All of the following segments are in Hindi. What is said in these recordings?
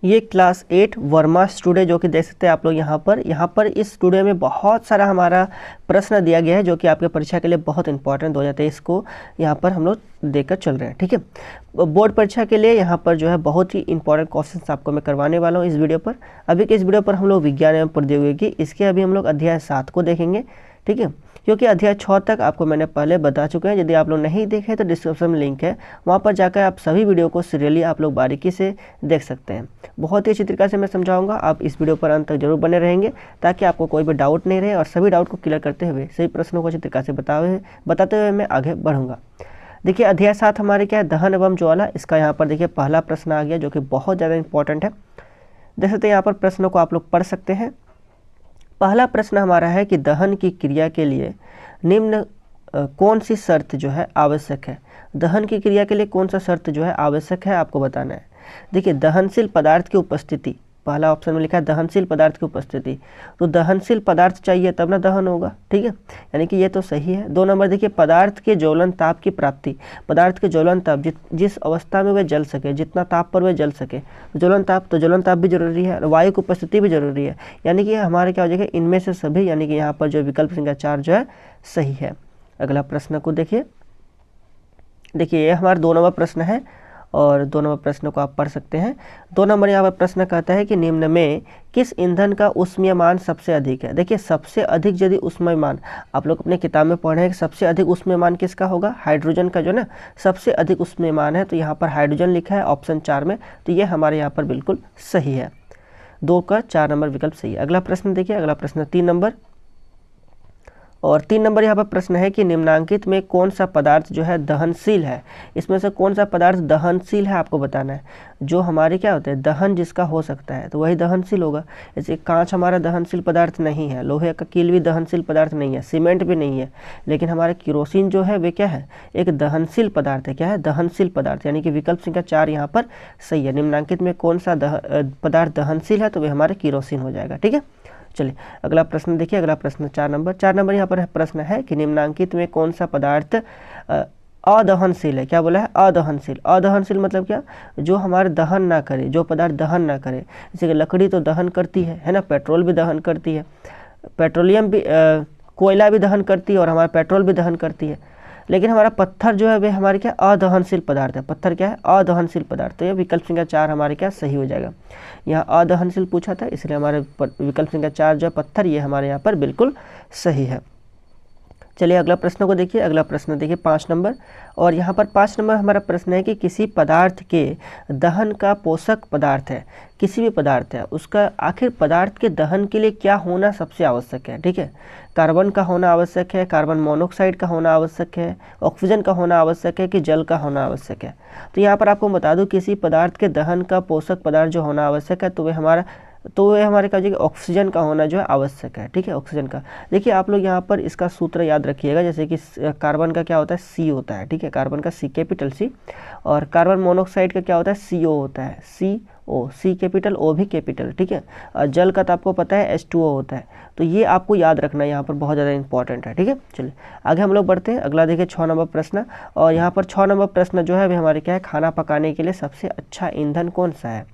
ये क्लास 8 वर्मा स्टूडियो जो कि देख सकते हैं आप लोग यहाँ पर इस स्टूडियो में बहुत सारा हमारा प्रश्न दिया गया है जो कि आपके परीक्षा के लिए बहुत इंपॉर्टेंट हो जाते हैं। इसको यहाँ पर हम लोग देकर चल रहे हैं, ठीक है। बोर्ड परीक्षा के लिए यहाँ पर जो है बहुत ही इंपॉर्टेंट क्वेश्चंस आपको मैं करवाने वाला हूँ इस वीडियो पर। अभी के इस वीडियो पर हम लोग विज्ञान एवं प्रौद्योगिकी, इसके अभी हम लोग अध्याय 7 को देखेंगे, ठीक है। क्योंकि अध्याय 6 तक आपको मैंने पहले बता चुके हैं। यदि आप लोग नहीं देखे तो डिस्क्रिप्शन में लिंक है, वहाँ पर जाकर आप सभी वीडियो को सीरियली आप लोग बारीकी से देख सकते हैं। बहुत ही अच्छी तरीके से मैं समझाऊंगा, आप इस वीडियो पर अंत तक जरूर बने रहेंगे ताकि आपको कोई भी डाउट नहीं रहे और सभी डाउट को क्लियर करते हुए सही प्रश्नों को अच्छी तरीके से बताते हुए मैं आगे बढ़ूंगा। देखिए अध्याय 7 हमारे क्या है, दहन एवं ज्वाला। इसका यहाँ पर देखिए पहला प्रश्न आ गया जो कि बहुत ज़्यादा इंपॉर्टेंट है। देख सकते हैं यहाँ पर प्रश्नों को आप लोग पढ़ सकते हैं। पहला प्रश्न हमारा है कि दहन की क्रिया के लिए निम्न कौन सी शर्त जो है आवश्यक है। दहन की क्रिया के लिए कौन सा शर्त जो है आवश्यक है आपको बताना है। देखिए दहनशील पदार्थ की उपस्थिति, पहला ऑप्शन में लिखा है दहनशील पदार्थ की उपस्थिति, तो दहनशील पदार्थ चाहिए तब ना दहन होगा, ठीक है, यानी कि ये तो सही है। 2 नंबर देखिए पदार्थ के ज्वलन ताप की प्राप्ति, पदार्थ के ज्वलन ताप जिस अवस्था में वह जल सके, जितना ताप पर वह जल सके, ज्वलन ताप भी जरूरी है, वायु की उपस्थिति भी जरूरी है, यानी कि हमारे क्या हो जाएगा इनमें से सभी, यानी कि यहाँ पर जो विकल्प संख्या 4 जो है सही है। अगला प्रश्न को देखिए ये हमारा 2 नंबर प्रश्न है और 2 नंबर प्रश्न को आप पढ़ सकते हैं। 2 नंबर यहाँ पर प्रश्न कहता है कि निम्न में किस ईंधन का ऊष्मीयमान सबसे अधिक है। देखिए सबसे अधिक यदि ऊष्मीयमान, आप लोग अपने किताब में पढ़े हैं कि सबसे अधिक ऊष्मीयमान किसका होगा, हाइड्रोजन का जो ना सबसे अधिक ऊष्मीयमान है, तो यहाँ पर हाइड्रोजन लिखा है ऑप्शन 4 में, तो ये हमारे यहाँ पर बिल्कुल सही है। 2 का 4 नंबर विकल्प सही है। अगला प्रश्न देखिए, अगला प्रश्न 3 नंबर, और 3 नंबर यहाँ पर प्रश्न है कि निम्नांकित में कौन सा पदार्थ जो है दहनशील है। इसमें से कौन सा पदार्थ दहनशील है आपको बताना है। जो हमारे क्या होते हैं दहन जिसका हो सकता है तो वही दहनशील होगा। जैसे कांच हमारा दहनशील पदार्थ नहीं है, लोहे का कील भी दहनशील पदार्थ नहीं है, सीमेंट भी नहीं है, लेकिन हमारा केरोसिन जो है वे क्या है एक दहनशील पदार्थ है। क्या है, दहनशील पदार्थ, यानी कि विकल्प संख्या 4 यहाँ पर सही है। निम्नांकित में कौन सा पदार्थ दहनशील है तो वह हमारे केरोसिन हो जाएगा, ठीक है। चलिए अगला प्रश्न देखिए, अगला प्रश्न 4 नंबर यहाँ पर प्रश्न है कि निम्नांकित में कौन सा पदार्थ अदहनशील है। क्या बोला है, अदहनशील। अदहनशील मतलब क्या, जो हमारे दहन ना करे, जो पदार्थ दहन ना करे। जैसे कि लकड़ी तो दहन करती है ना, पेट्रोल भी दहन करती है, पेट्रोलियम भी कोयला भी दहन करती है और हमारा पेट्रोल भी दहन करती है, लेकिन हमारा पत्थर जो है वे हमारे क्या अदहनशील पदार्थ है। पत्थर क्या है, अदहनशील पदार्थ, तो ये विकल्प संख्या 4 हमारे क्या सही हो जाएगा। यहाँ अदहनशील पूछा था इसलिए हमारे विकल्प संख्या 4 जो है पत्थर, ये हमारे यहाँ पर बिल्कुल सही है। चलिए अगला प्रश्न को देखिए, अगला प्रश्न देखिए 5 नंबर, और यहाँ पर 5 नंबर हमारा प्रश्न है कि किसी पदार्थ के दहन का पोषक पदार्थ है, किसी भी पदार्थ है उसका आखिर पदार्थ के दहन के लिए क्या होना सबसे आवश्यक है, ठीक है। कार्बन का होना आवश्यक है, कार्बन मोनोऑक्साइड का होना आवश्यक है, ऑक्सीजन का होना आवश्यक है कि जल का होना आवश्यक है। तो यहाँ पर आपको बता दूँ किसी पदार्थ के दहन का पोषक पदार्थ जो होना आवश्यक है तो वह हमारे क्या हो ऑक्सीजन का होना जो है आवश्यक है, ठीक है, ऑक्सीजन का। देखिए आप लोग यहाँ पर इसका सूत्र याद रखिएगा, जैसे कि कार्बन का क्या होता है सी होता है, ठीक है, कार्बन का सी कैपिटल सी, और कार्बन मोनोऑक्साइड का क्या होता है CO होता है, CO, सी कैपिटल O भी कैपिटल, ठीक है। और जल का तो आपको पता है H2O होता है, तो ये आपको याद रखना यहाँ पर बहुत ज़्यादा इंपॉर्टेंट है, ठीक है। चलिए आगे हम लोग बढ़ते हैं। अगला देखिए 6 नंबर प्रश्न, और यहाँ पर 6 नंबर प्रश्न जो है वे हमारे क्या है, खाना पकाने के लिए सबसे अच्छा ईंधन कौन सा है।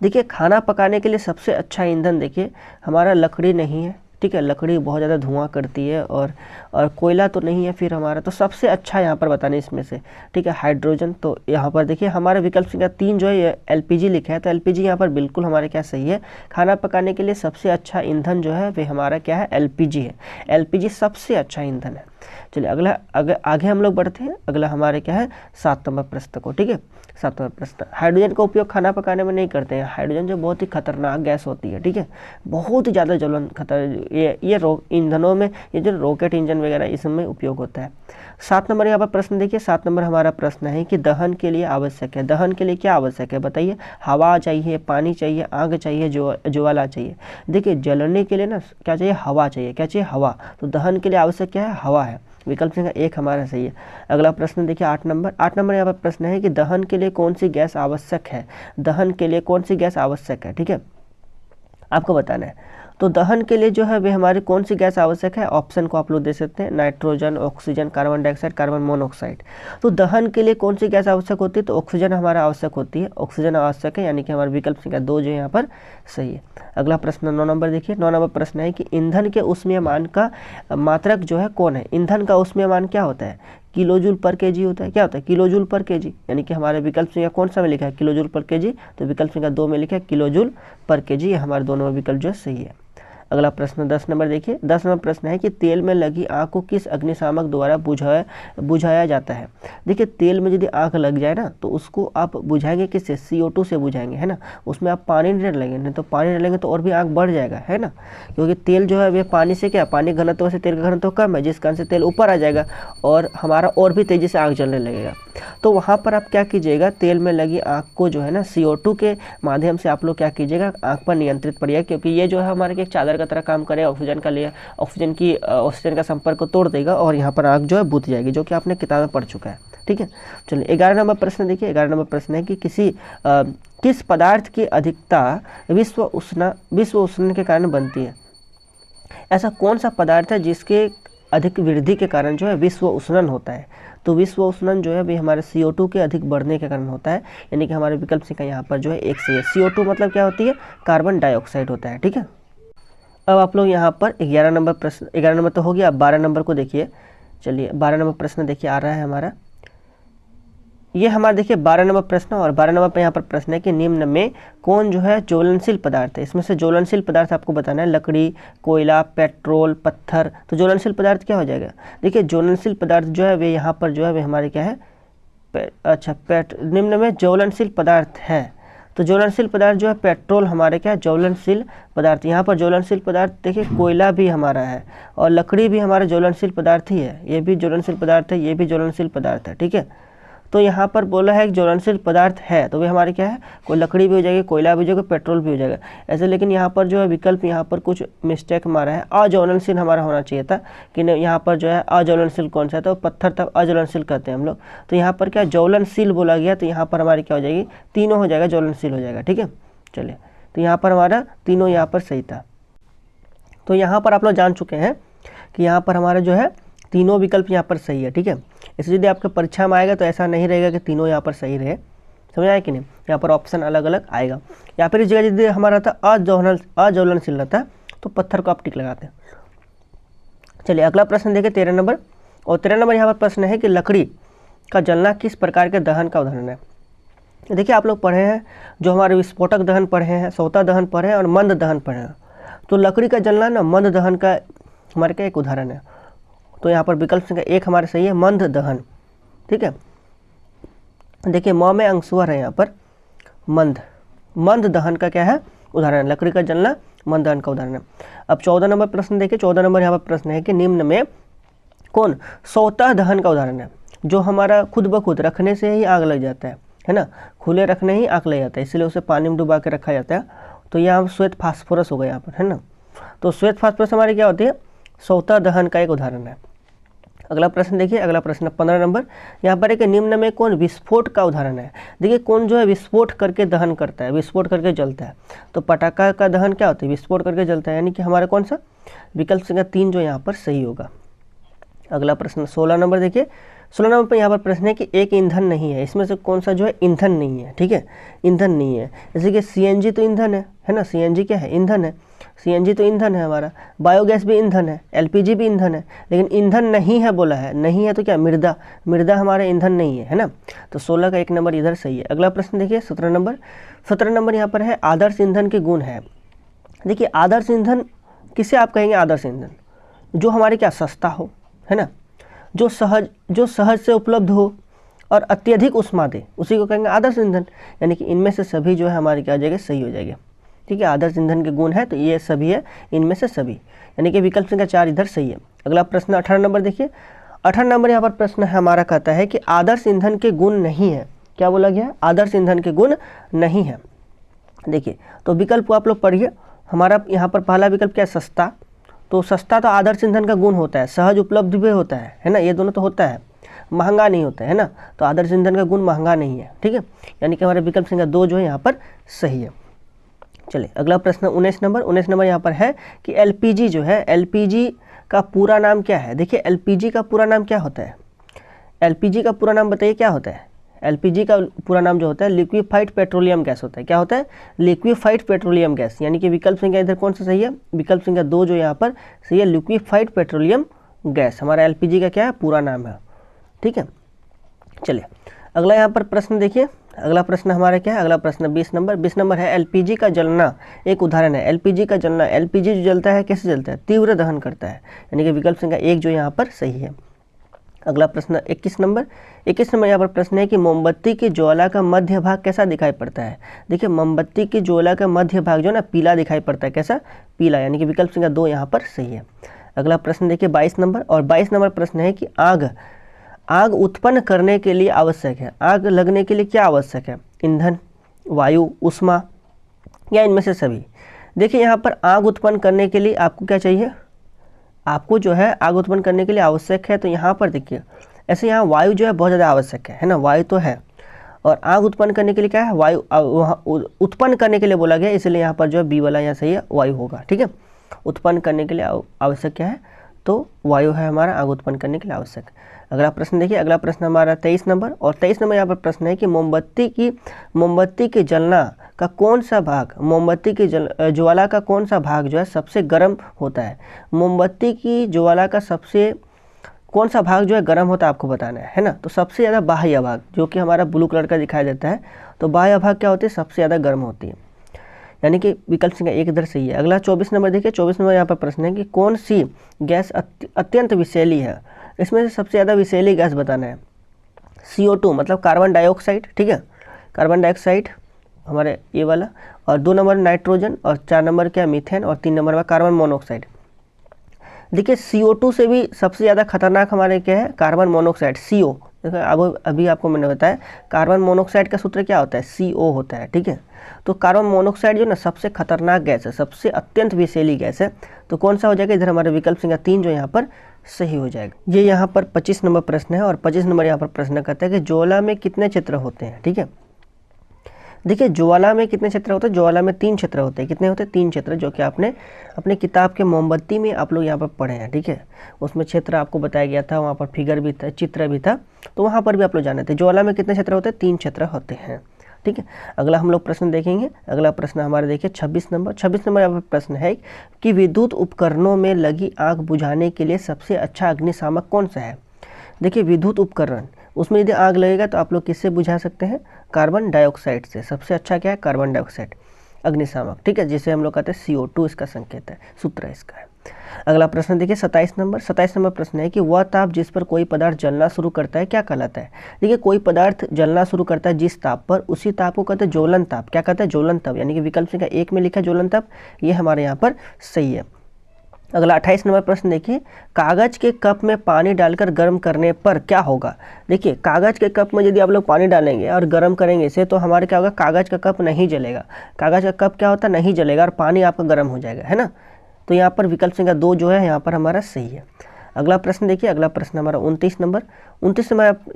देखिए खाना पकाने के लिए सबसे अच्छा ईंधन देखिए हमारा लकड़ी नहीं है, ठीक है, लकड़ी बहुत ज़्यादा धुआं करती है, और कोयला तो नहीं है फिर हमारा, तो सबसे अच्छा यहाँ पर बताने इसमें से, ठीक है, हाइड्रोजन। तो यहाँ पर देखिए हमारे विकल्प संख्या 3 जो है ये LPG लिखा है, तो LPG यहाँ पर बिल्कुल हमारे क्या सही है। खाना पकाने के लिए सबसे अच्छा ईंधन जो है वे हमारा क्या है LPG है, LPG सबसे अच्छा ईंधन है। चलिए आगे हम लोग बढ़ते हैं। अगला हमारे क्या है 7 नंबर प्रश्न को, ठीक है। 7 नंबर प्रश्न, हाइड्रोजन का उपयोग खाना पकाने में नहीं करते हैं। हाइड्रोजन जो बहुत ही खतरनाक गैस होती है, ठीक है, बहुत ही ज़्यादा ज्वलन ये ईंधनों में, ये जो रॉकेट इंजन वगैरह इसमें उपयोग होता है। 7 नंबर यहाँ पर प्रश्न देखिए, 7 नंबर हमारा प्रश्न है कि दहन के लिए आवश्यक है। दहन के लिए क्या आवश्यक है बताइए। हवा चाहिए, पानी चाहिए, आग चाहिए, ज्वाला चाहिए। देखिए जलने के लिए ना क्या चाहिए, हवा चाहिए। क्या चाहिए, हवा। तो दहन के लिए आवश्यक क्या है, हवा है। विकल्प संख्या 1 हमारा सही है। अगला प्रश्न देखिए 8 नंबर। 8 नंबर यहाँ पर प्रश्न है कि दहन के लिए कौन सी गैस आवश्यक है। दहन के लिए कौन सी गैस आवश्यक है, ठीक है, आपको बताना है। तो दहन के लिए जो है वे हमारी कौन सी गैस आवश्यक है, ऑप्शन को आप लोग दे सकते हैं, nitrogen, oxygen, carbon dioxide, carbon monoxide. तो दहन के लिए कौन सी गैस आवश्यक होती है, तो ऑक्सीजन हमारा आवश्यक होती है, ऑक्सीजन आवश्यक है, यानी कि हमारा विकल्प संख्या 2 जो यहाँ पर सही है। अगला प्रश्न 9 नंबर देखिए। 9 नंबर प्रश्न है कि ईंधन के ऊष्मीयमान का मात्रक जो है कौन है। ईंधन का ऊष्मीयमान क्या होता है, किलोजूल पर केजी होता है। क्या होता है, किलोजूल पर केजी, यानी कि हमारे विकल्प संख्या कौन सा में लिखा है, किलोजूल पर केजी, तो विकल्प संख्या 2 में लिखा है किलोजूल पर केजी, ये हमारे दोनों विकल्प जो है सही है। अगला प्रश्न 10 नंबर देखिए। 10 नंबर प्रश्न है कि तेल में लगी आग को किस अग्निशामक द्वारा बुझाया जाता है। देखिए तेल में यदि आग लग जाए ना तो उसको आप बुझाएंगे किससे, CO2 से बुझाएंगे, है ना। उसमें आप पानी नहीं डालेंगे, नहीं तो पानी डालेंगे तो और भी आग बढ़ जाएगा, है ना, क्योंकि तेल जो है वे पानी से क्या, पानी घनत्व से तेल का घनत्व कम है, जिस कारण से तेल ऊपर आ जाएगा और हमारा और भी तेज़ी से आग जलने लगेगा। तो वहाँ पर आप क्या कीजिएगा, तेल में लगी आग को जो है ना CO2 के माध्यम से आप लोग क्या कीजिएगा, आग पर नियंत्रित करिएगा, क्योंकि ये जो है हमारे एक चादर का तरह काम करेगा, ऑक्सीजन का लिए ऑक्सीजन का संपर्क को तोड़ देगा और यहाँ पर आग जो है बुझ जाएगी, जो कि आपने किताब में पढ़ चुका है। ठीक है, चलिए 11 नंबर प्रश्न देखिए। 11 नंबर प्रश्न है कि किस पदार्थ की अधिकता विश्व उष्णन के कारण बनती है। ऐसा कौन सा पदार्थ है जिसके अधिक वृद्धि के कारण जो है विश्व उष्णन होता है। तो विश्व उष्णन जो है भी हमारे CO2 के अधिक बढ़ने के कारण होता है, यानी कि हमारे विकल्प संख्या यहाँ पर जो है 1 सही है। CO2 मतलब क्या होती है, कार्बन डाइऑक्साइड होता है। ठीक है, अब आप लोग यहाँ पर 11 नंबर प्रश्न, 11 नंबर तो हो गया, अब 12 नंबर को देखिए। चलिए 12 नंबर प्रश्न देखिए आ रहा है हमारा, ये हमारा देखिए 12 नंबर प्रश्न, और 12 नंबर पर यहाँ पर प्रश्न है कि निम्न में कौन जो है ज्वलनशील पदार्थ है। इसमें से ज्वलनशील पदार्थ आपको बताना है, लकड़ी, कोयला, पेट्रोल, पत्थर। तो ज्वलनशील पदार्थ क्या हो जाएगा, देखिए ज्वलनशील पदार्थ जो है वे यहाँ पर जो है वे हमारे क्या है, निम्न में ज्वलनशील पदार्थ है। तो ज्वलनशील पदार्थ जो है पेट्रोल हमारे क्या है, ज्वलनशील पदार्थ। यहाँ पर ज्वलनशील पदार्थ देखिए कोयला भी हमारा है और लकड़ी भी हमारा ज्वलनशील पदार्थ ही है, ये भी ज्वलनशील पदार्थ है, ये भी ज्वलनशील पदार्थ है। ठीक है, तो यहाँ पर बोला है कि ज्वलनशील पदार्थ है, तो वे हमारे क्या है, कोई लकड़ी भी हो जाएगी, कोयला भी हो जाएगा, पेट्रोल भी हो जाएगा ऐसे। लेकिन यहाँ पर जो है विकल्प यहाँ पर कुछ मिस्टेक मारा है, अज्वलनशील हमारा होना चाहिए था कि यहाँ पर जो है अज्वलनशील कौन सा है, तो पत्थर तब अज्वलनशील कहते हैं हम लोग। तो यहाँ पर क्या ज्वलनशील बोला गया, तो यहाँ पर हमारी क्या हो जाएगी, तीनों हो जाएगा, ज्वलनशील हो जाएगा। ठीक है, चलिए तो यहाँ पर हमारा तीनों यहाँ पर सही था। तो यहाँ पर आप लोग जान चुके हैं कि यहाँ पर हमारा जो है तीनों विकल्प यहाँ पर सही है। ठीक है, इसलिए यदि आपके परीक्षा में आएगा तो ऐसा नहीं रहेगा कि तीनों यहाँ पर सही रहे, समझ आया कि नहीं, यहाँ पर ऑप्शन अलग अलग आएगा। या फिर इस जगह यदि हमारा था अज्वलनशील रहता तो पत्थर को आप टिक लगाते। चलिए अगला प्रश्न देखिए 13 नंबर, और 13 नंबर यहाँ पर प्रश्न है कि लकड़ी का जलना किस प्रकार के दहन का उदाहरण है। देखिए आप लोग पढ़े हैं, जो हमारे विस्फोटक दहन पढ़े हैं, सौता दहन पढ़े हैं और मंद दहन पढ़े हैं। तो लकड़ी का जलना ना मंद दहन का हमारे क्या एक उदाहरण है। तो यहाँ पर विकल्प संख्या 1 हमारे सही है, मंद दहन। ठीक है, देखिए म में अंशवर है यहाँ पर, मंद दहन का क्या है उदाहरण, लकड़ी का जलना मंद दहन का उदाहरण है। अब 14 नंबर प्रश्न देखिए। 14 नंबर यहाँ पर प्रश्न है कि निम्न में कौन स्वतः दहन का उदाहरण है, जो हमारा खुद ब खुद रखने से ही आग लग जाता है ना, खुले रखने ही आग लग जाता है, इसलिए उसे पानी में डुबा के रखा जाता है। तो यहाँ श्वेत फास्फोरस होगा यहाँ पर, है ना। तो श्वेत फास्फोरस हमारी क्या होती है, स्वतः दहन का एक उदाहरण है। अगला प्रश्न देखिए, अगला प्रश्न 15 नंबर, यहाँ पर है कि निम्न में कौन विस्फोट का उदाहरण है। देखिए कौन जो है विस्फोट करके दहन करता है, विस्फोट करके जलता है। तो पटाखा का दहन क्या होता है, विस्फोट करके जलता है, यानी कि हमारा कौन सा विकल्प संख्या 3 जो यहाँ पर सही होगा। अगला प्रश्न 16 नंबर देखिए। 16 नंबर पर यहाँ पर प्रश्न है कि एक ईंधन नहीं है, इसमें से कौन सा जो है ईंधन नहीं है। ठीक है, ईंधन नहीं है, जैसे कि CNG तो ईंधन है ना, CNG क्या है, ईंधन है, CNG तो ईंधन है हमारा, बायोगैस भी ईंधन है, LPG भी ईंधन है, लेकिन ईंधन नहीं है बोला है, नहीं है तो क्या मृदा हमारा ईंधन नहीं है ना। तो 16 का 1 नंबर इधर सही है। अगला प्रश्न देखिए 17 नंबर। 17 नंबर यहाँ पर है आदर्श ईंधन के गुण है। देखिए आदर्श ईंधन किसे आप कहेंगे, आदर्श ईंधन जो हमारे क्या सस्ता हो, है ना, जो सहज से उपलब्ध हो और अत्यधिक उष्मा दे, उसी को कहेंगे आदर्श ईंधन। यानी कि इनमें से सभी जो है हमारी क्या हो जाएगी, सही हो जाएगी। ठीक है, आदर्श ईंधन के गुण है तो ये सभी है, इनमें से सभी, यानी कि विकल्प संख्या 4 इधर सही है। अगला प्रश्न 18 नंबर देखिए। 18 नंबर यहाँ पर प्रश्न हमारा कहता है कि आदर्श ईंधन के गुण नहीं है। क्या बोला गया है, आदर्श ईंधन के गुण नहीं है। देखिए तो विकल्प को आप लोग पढ़िए। हमारा यहाँ पर पहला विकल्प क्या है, सस्ता। तो सस्ता तो आदर्श ईंधन का गुण होता है, सहज उपलब्ध भी होता है ना, ये दोनों तो होता है, महंगा नहीं होता है ना। तो आदर्श ईंधन का गुण महंगा नहीं है। ठीक है, यानी कि हमारे विकल्प संख्या 2 जो है यहाँ पर सही है। चलिए अगला प्रश्न 19 नंबर यहाँ पर है कि एलपीजी जो है, एलपीजी का पूरा नाम क्या है। देखिए एलपीजी का पूरा नाम क्या होता है, एलपीजी का पूरा नाम बताइए क्या होता है। एलपीजी का पूरा नाम जो होता है लिक्विफाइड पेट्रोलियम गैस होता है। क्या होता है, लिक्विफाइड पेट्रोलियम गैस, यानी कि विकल्प संख्या इधर कौन सा सही है, विकल्प संख्या 2 जो यहाँ पर सही है, लिक्विफाइड पेट्रोलियम गैस हमारा एलपीजी का क्या है, पूरा नाम है। ठीक है, चलिए अगला यहाँ पर प्रश्न देखिए, अगला प्रश्न हमारा क्या है, अगला प्रश्न 20 नंबर है एलपीजी का जलना एक उदाहरण है। एलपीजी का जलना, एलपीजी जो जलता है कैसे जलता है, तीव्र दहन करता है, यानी कि विकल्प संख्या 1 जो यहाँ पर सही है। अगला प्रश्न 21 नंबर यहाँ पर प्रश्न है कि मोमबत्ती की ज्वाला का मध्य भाग कैसा दिखाई पड़ता है। देखिए मोमबत्ती की ज्वाला का मध्य भाग जो है ना पीला दिखाई पड़ता है, कैसा, पीला, यानी कि विकल्प संख्या 2 यहाँ पर सही है। अगला प्रश्न देखिए 22 नंबर, और 22 नंबर प्रश्न है कि आग उत्पन्न करने के लिए आवश्यक है, आग लगने के लिए क्या आवश्यक है, ईंधन, वायु, ऊष्मा या इनमें से सभी। देखिए यहाँ पर आग उत्पन्न करने के लिए आपको क्या चाहिए, आपको जो है आग उत्पन्न करने के लिए आवश्यक है, तो यहाँ पर देखिए ऐसे यहाँ वायु जो है बहुत ज़्यादा आवश्यक है ना, वायु तो है, और आग उत्पन्न करने के लिए क्या है, वायु, उत्पन्न करने के लिए बोला गया, इसलिए यहाँ पर जो है बी वाला यहाँ सही है, वायु होगा। ठीक है, उत्पन्न करने के लिए आवश्यक क्या है, तो वायु है हमारा आग उत्पन्न करने के लिए आवश्यक। अगला प्रश्न देखिए, अगला प्रश्न हमारा 23 नंबर, और 23 नंबर यहाँ पर प्रश्न है कि मोमबत्ती की जलना का कौन सा भाग, मोमबत्ती की ज्वाला का कौन सा भाग जो है सबसे गर्म होता है। मोमबत्ती की ज्वाला का सबसे कौन सा भाग जो है गर्म होता है आपको बताना है ना। तो सबसे ज़्यादा बाह्य भाग जो कि हमारा ब्लू कलर का दिखाई देता है, तो बाह्य भाग क्या होती है, सबसे ज़्यादा गर्म होती है, यानी कि विकल्प संख्या 1 इधर सही है। अगला 24 नंबर देखिए, 24 नंबर यहाँ पर प्रश्न है कि कौन सी गैस अत्यंत विषैली है। इसमें से सबसे ज़्यादा विषैली गैस बताना है। CO2 मतलब कार्बन डाइऑक्साइड, ठीक है, कार्बन डाइऑक्साइड हमारे ये वाला, और 2 नंबर नाइट्रोजन, और 4 नंबर क्या मीथेन, और 3 नंबर में कार्बन मोनोऑक्साइड। देखिए CO2 से भी सबसे ज़्यादा खतरनाक हमारे क्या है, कार्बन मोनोऑक्साइड, CO। देखो अब अभी आपको मैंने बताया कार्बन मोनोऑक्साइड का सूत्र क्या होता है, CO होता है। ठीक है, तो कार्बन मोनोऑक्साइड जो ना सबसे खतरनाक गैस है, सबसे अत्यंत विषैली गैस है, तो कौन सा हो जाएगा, इधर हमारा विकल्प संख्या 3 जो यहाँ पर सही हो जाएगा। ये यहाँ पर 25 नंबर प्रश्न है, और 25 नंबर यहाँ पर प्रश्न करता है कि ज्वाला में कितने क्षेत्र होते हैं। ठीक है, देखिए ज्वाला में कितने क्षेत्र होते हैं, ज्वाला में 3 क्षेत्र होते हैं। कितने होते हैं, 3 क्षेत्र, जो कि आपने अपने किताब के मोमबत्ती में आप लोग यहाँ पर पढ़े हैं। ठीक है, उसमें क्षेत्र आपको बताया गया था, वहाँ पर फिगर भी था, चित्र भी था, तो वहाँ पर भी आप लोग जाने थे। ज्वाला में कितने क्षेत्र होते हैं, 3 क्षेत्र होते हैं। ठीक है, अगला हम लोग प्रश्न देखेंगे। अगला प्रश्न हमारे देखिए 26 नंबर यहाँ पर प्रश्न है कि विद्युत उपकरणों में लगी आग बुझाने के लिए सबसे अच्छा अग्निशामक कौन सा है। देखिए विद्युत उपकरण, उसमें यदि आग लगेगा तो आप लोग किससे बुझा सकते हैं, कार्बन डाइऑक्साइड से। सबसे अच्छा क्या है, कार्बन डाइऑक्साइड अग्निशामक। ठीक है, जिसे हम लोग कहते हैं CO2, इसका संकेत है, सूत्र इसका है। अगला प्रश्न देखिए 27 नंबर प्रश्न है कि वह ताप जिस पर कोई पदार्थ जलना शुरू करता है क्या कहलाता है। देखिए कोई पदार्थ जलना शुरू करता है जिस ताप पर, उसी ताप को कहते हैं ज्वलन ताप। क्या कहते हैं, ज्वलन ताप, यानी कि विकल्प संख्या 1 में लिखा है ज्वलन ताप, ये हमारे यहाँ पर सही है। अगला 28 नंबर प्रश्न देखिए, कागज के कप में पानी डालकर गर्म करने पर क्या होगा। देखिए कागज के कप में यदि आप लोग पानी डालेंगे और गर्म करेंगे इसे, तो हमारे क्या होगा, कागज का कप नहीं जलेगा। कागज का कप क्या होता है, नहीं जलेगा, और पानी आपका गर्म हो जाएगा, है ना। तो यहाँ पर विकल्प संख्या 2 जो है यहाँ पर हमारा सही है। अगला प्रश्न देखिए, अगला प्रश्न हमारा 29 नंबर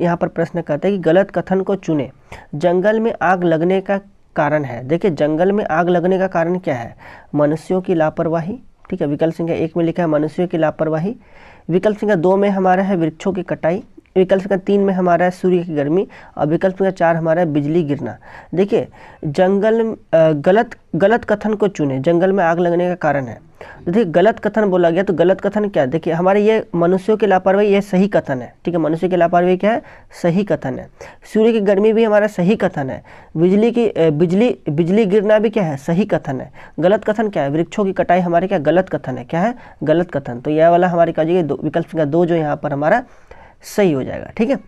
यहाँ पर प्रश्न कहता है कि गलत कथन को चुने, जंगल में आग लगने का कारण है। देखिए जंगल में आग लगने का कारण क्या है, मनुष्यों की लापरवाही। ठीक है, विकल्प संख्या 1 में लिखा है मनुष्यों की लापरवाही। विकल्प संख्या 2 में हमारा है वृक्षों की कटाई। विकल्प संख्या 3 में हमारा है सूर्य की गर्मी, और विकल्प संख्या 4 हमारा है बिजली गिरना। देखिए जंगल गलत कथन को चुने, जंगल में आग लगने का कारण है। तो देखिए गलत कथन बोला गया, तो गलत कथन क्या, देखिए हमारे ये मनुष्यों की लापरवाही, ये सही कथन है। ठीक है, मनुष्य की लापरवाही क्या है, सही कथन है। सूर्य की गर्मी भी हमारा सही कथन है। बिजली गिरना भी क्या है, सही कथन है। गलत कथन क्या है, वृक्षों की कटाई हमारे क्या गलत कथन है, क्या है, गलत कथन। तो यह वाला हमारे का विकल्प संख्या 2 जो यहाँ पर हमारा सही हो जाएगा। ठीक है,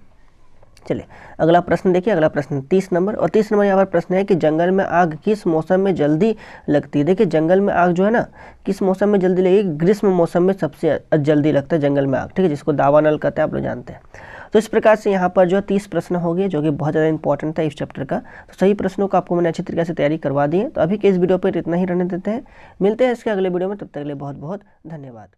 चलिए अगला प्रश्न देखिए, अगला प्रश्न 30 नंबर, और 30 नंबर यहाँ पर प्रश्न है कि जंगल में आग किस मौसम में जल्दी लगती है। देखिए जंगल में आग जो है ना किस मौसम में जल्दी लगेगी, ग्रीष्म मौसम में सबसे जल्दी लगता है जंगल में आग। ठीक है, जिसको दावानल कहते हैं, आप लोग जानते हैं। तो इस प्रकार से यहाँ पर जो 30 प्रश्न हो गए, जो कि बहुत ज़्यादा इंपॉर्टेंट था इस चैप्टर का। तो सही प्रश्नों को आपको मैंने अच्छी तरीके से तैयारी करवा दी है। तो अभी के इस वीडियो पर इतना ही रहने देते हैं, मिलते हैं इसके अगले वीडियो में, तब तक के लिए बहुत बहुत धन्यवाद।